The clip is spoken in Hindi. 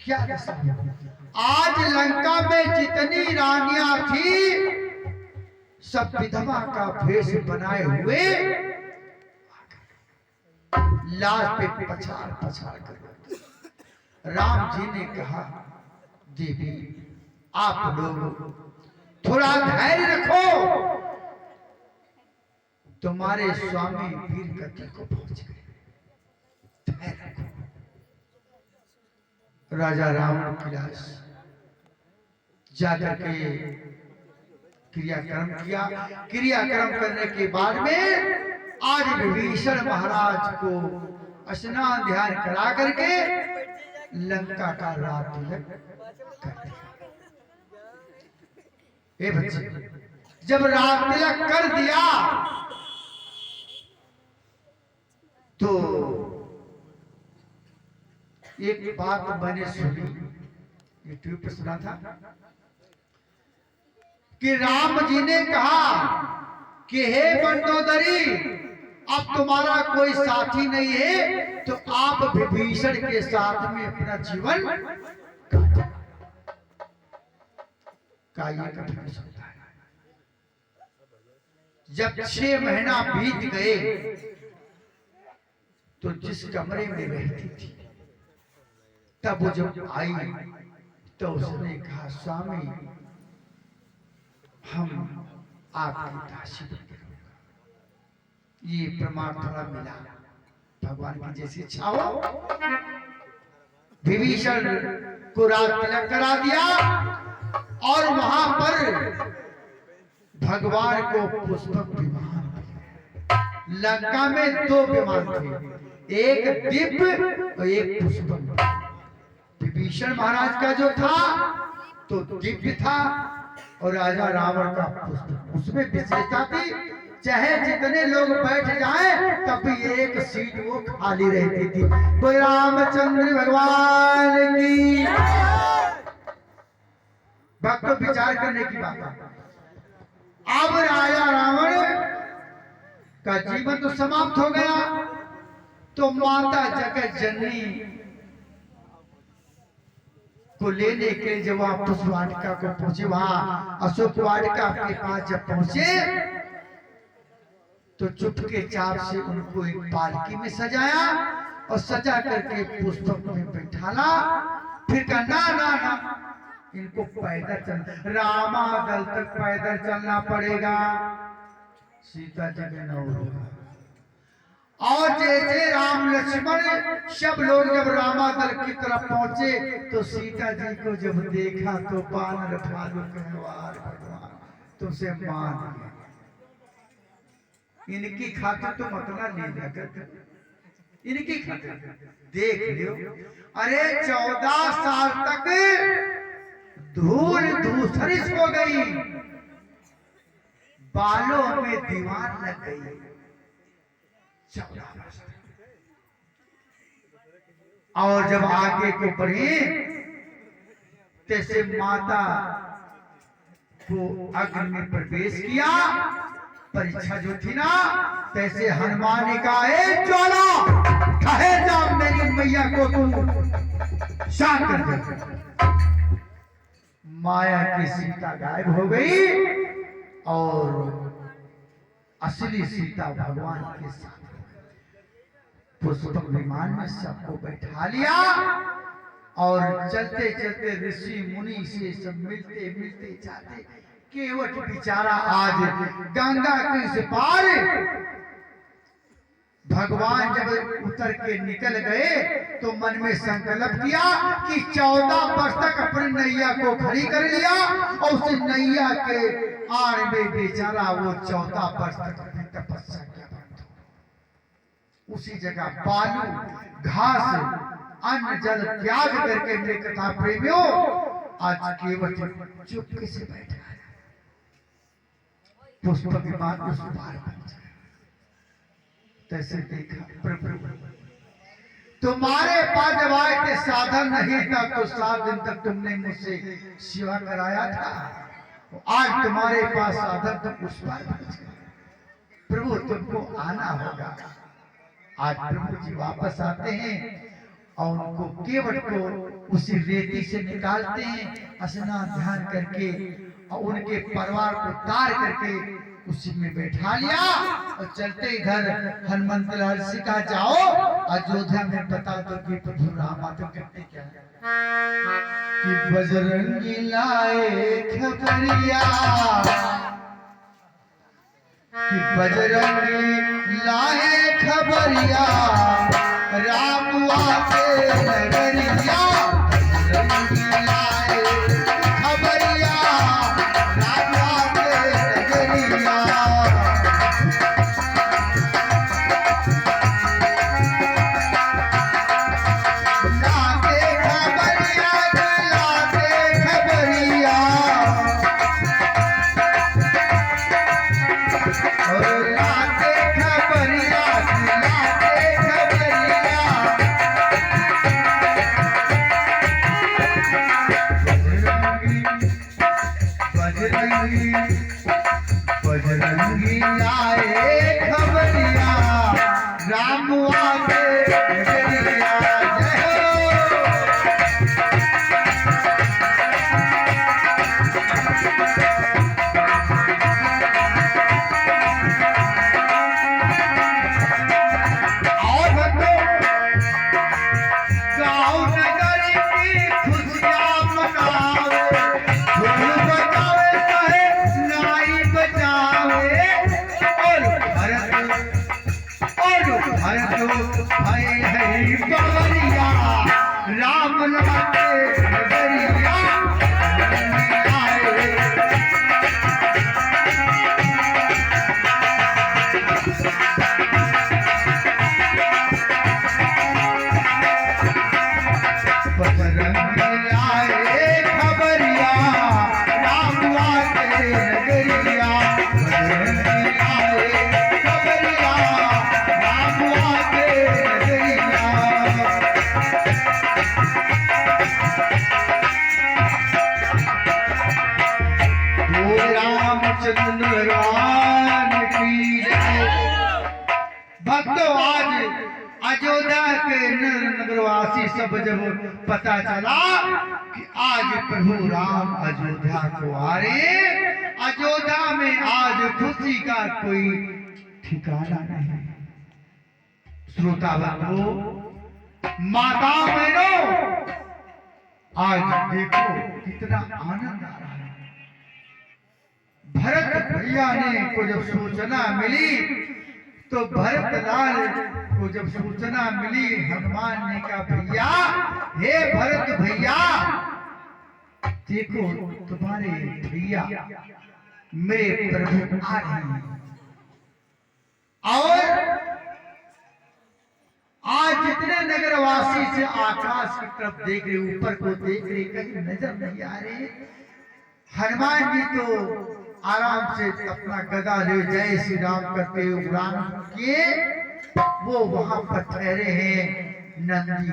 क्या दशा? आज लंका में जितनी रानियां थी सब विधवा का भेष बनाए हुए लाश पे पछाड़ पछाड़ कर। राम जी ने कहा, देवी आप लोग थोड़ा धैर्य रखो, तुम्हारे स्वामी वीर गति को पहुंच गए, धैर्य रखो। राजा रावण की लाश जाकर के क्रियाक्रम किया। क्रियाक्रम करने के बाद में आज विभीषण महाराज को स्नान ध्यान करा करके लंका का रात तिलक कर दिया। ए बच्चे, जब रात तिलक कर दिया तो एक बात मैंने सुनी, यूट्यूब पे सुना था कि राम जी ने कहा कि हे मंडोदरी, अब तुम्हारा कोई साथी नहीं है तो आप विभीषण के साथ में अपना जीवन काटो। का ये कभी नहीं होता है। जब 6 महीना बीत गए तो जिस कमरे में रहती थी तब वो जब आई तो उसने कहा, स्वामी हम आपकी दासी बन गए। ये प्रमाण थोड़ा मिला, भगवान की जैसी इच्छा हो। विभीषण को रात तिलक करा दिया और वहां पर भगवान को पुष्पक विमान दिया। लंका में 2 विमान थे, एक दिव्य और एक पुष्पक। विभीषण महाराज का जो था तो दिव्य था और राजा रावण का पुष्पक। उसमें विशेषता थी, चाहे जितने लोग बैठ जाएं तब भी एक सीट वो खाली रहती थी। तो रामचंद्र भगवान की भक्तों विचार करने की बात है। अब राजा रावण का जीवन तो समाप्त हो गया, तो माता जगत जननी को लेने के लिए जब वहां पुष्प वाटिका को पहुंचे, वहां अशोक वाटिका के पास जब पहुंचे तो चुपके चाप से उनको एक पालकी में सजाया और सजा करके पुष्पक में बैठाला। फिर कहा, ना ना ना, इनको पैदल चल, रामा दल तक पैदल चलना पड़ेगा। सीता जी ने न होगा। और जैसे राम लक्ष्मण सब लोग जब रामादल की तरफ पहुंचे तो सीता जी को जब देखा तो बानर भालू कहवार भगवान तुमसे मान लिया, इनकी खातिर तो मतलब नहीं लगा, इनकी खातिर देख लियो। अरे 14 साल तक धूल धूसरित हो गई, बालों में दीवार लग गई। 14 वर्ष और जब आगे को बढ़े तैसे माता को अग्नि में प्रवेश किया। परीक्षा जो थी ना, तैसे हनुमान ने कहा, ज्वाला कहे जा मेरी मैया को तू शांत कर दे। माया की सीता गायब हो गई और असली सीता भगवान के साथ पुष्पक विमान में सबको बैठा लिया और चलते चलते ऋषि मुनि से सब मिलते मिलते जाते। केवट बेचारा आज गंगा के पार भगवान जब उतर के निकल गए तो मन में संकल्प किया कि 14 वर्ष तक अपनी नैया को खड़ी कर लिया और उस नैया के आड़ में बेचारा वो 14 वर्ष तक अपनी तपस्या किया। उसी जगह बालू घास अन्न जल त्याग करके मेरे कथा प्रेमियों आज केवट चुपके से बैठा है। पुष्पक विमान उस पार पहुंच गया। तैसे देखा, प्रभु तुम्हारे पास जब आए थे साधन नहीं था तो 7 दिन तक तुमने मुझसे सेवा कराया था, आज तुम्हारे पास साधन तुम उस पार पहुंच गए। प्रभु तुमको आना होगा। आज प्रभु जी वापस आते हैं और उनको केवट को उसी रेती से निकालते हैं, स्नान ध्यान करके और उनके परिवार को तार करके उसी में बैठा लिया और चलते इधर हनुमंत लाल से कहा जाओ अयोध्या में बता दो कि प्रभु राम तो कहते क्या कि बजरंगी लाए खबरिया, कि बजरंगी लाए खबरिया, राम आके नगरिया, बजरंगी लाए खबरिया, राम आके नगरिया। बजरंगी लाए खबरिया, राम आके नगरिया। राम लाके नगरिया, बजरंगी लाए खबरिया, राम आके नगरिया, बजरंगी लाए खबरिया, राम आके नगरिया। रामचंद्र भगवान की भक्तों, आज अयोध्या के नगरवासी सब जब पता चला कि आज प्रभु राम अयोध्या को आ रहे, अयोध्या में आज खुशी का कोई ठिकाना नहीं। श्रोता बंधु, माता बहनों, आज देखो कितना आनंद आ रहा है। भरत भैया ने को जब सूचना मिली तो भरत लाल को जब सूचना मिली, हनुमान ने कहा भैया, हे भरत भैया, देखो तुम्हारे भैया मेरे प्रभु आ रहे हैं और आज जितने नगरवासी से आकाश की तरफ देख रहे, ऊपर को देख रहे, कहीं नजर नहीं आ रहे। हनुमान जी तो आराम से अपना गदा ले जय श्री राम करते उड़ान किए, वो वहां पर ठहरे हैं नंदी